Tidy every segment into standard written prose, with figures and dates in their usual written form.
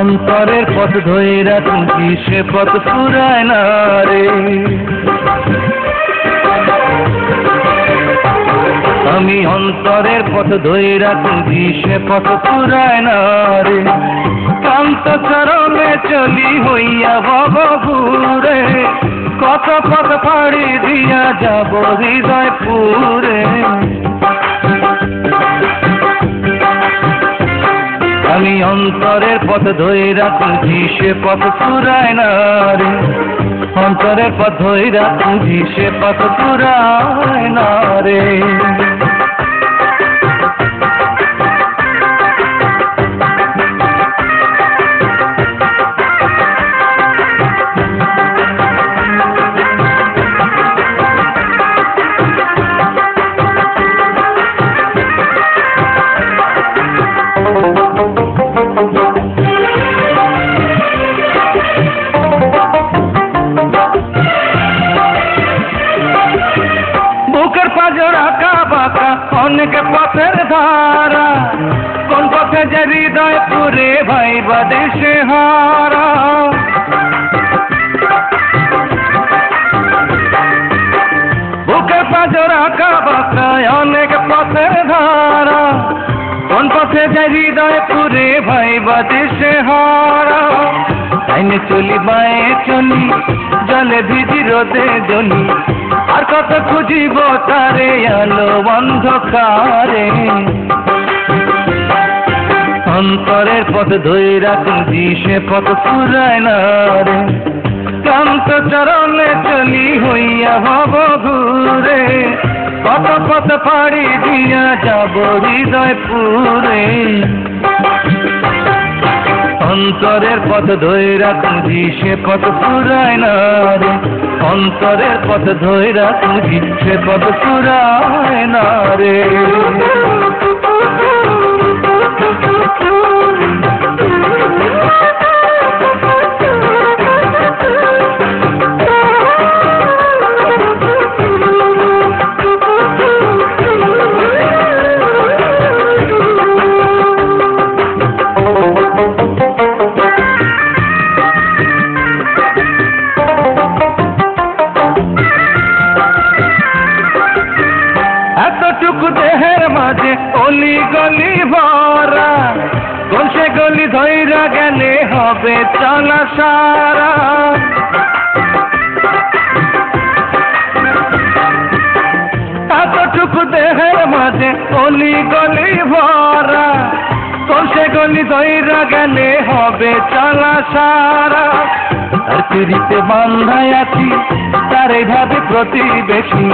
অন্তরের পথ ধইরা খুঁজি সে পথ ফুরায় না রে। আমি অন্তরের পথ ধইরা খুঁজি সে পথ ফুরায় না রে। কান্ত চরণে চলি হইয়া ভবঘুরে, কত পথ পাড়ি দিয়া যাব হৃদয় পুরে। আমি অন্তরের পথ ধইরা খুঁজি সে পথ ফুরায় না রে। অন্তরের পথ ধইরা খুঁজি সে পথ ফুরায় না রে। অনেক পথের ধারা, কোন পথে যে হৃদয় পুরে ভাইবা দেশে হারা। বুকের পাঁজর আঁকা বাঁকা অনেক পথের ধারা, কোন পথে যে হৃদয় পুরে ভাইবা দেশে হারা। ডাইনে চলি বাঁয়ে চলি, জলে ভিজি রোদে জ্বলি, আর কত খুঁজিব তারে আলো অন্ধকারে। অন্তরের পথ ধইরা খুঁজি সে পথ ফুরায় না রে। কান্ত চরণে চলি হইয়া ভবঘুরে, কত পথ পাড়ি দিয়া যাব হৃদয় পুরে। অন্তরের পথ ধইরা খুঁজি সে পথ ফুরায় না রে। অন্তরের পথ ধইরা খুঁজি সে পথ ফুরায় না রে। এতটুকু দেহের মাঝে অলি গলি ভরা, কোন সে গলি ধইরা গেলে হবে চলা সারা। এতটুকু দেহের মাঝে অলি গলি ভরা, কোন সে গলি ধইরা গেলে হবে চলা সারা। আর পিড়িতে বান্ধায় আছি তারে ভাবে প্রতিবেশী,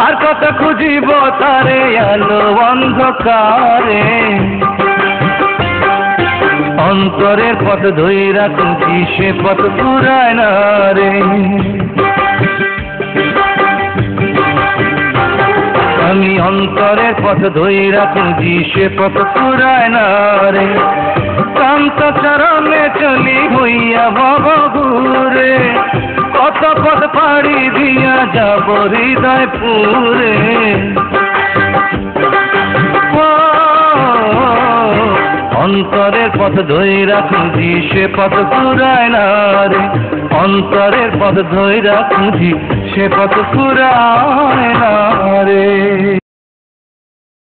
আর কত খুঁজিব তারে আলো অন্ধকারে। অন্তরের পথ ধইরা খুঁজি সে পথ ফুরায় না রে। আমি অন্তরের পথ ধইরা খুঁজি সে পথ ফুরায় না রে। কান্ত চরণে চলি হইয়া ভবঘুরে, কত পথ পাড়ি দিয়া যাব হৃদয় পুরে। অন্তরের পথ ধইরা খুঁজি সে পথ ফুরায় না রে। অন্তরের পথ ধইরা খুঁজি সে পথ ফুরায় না রে।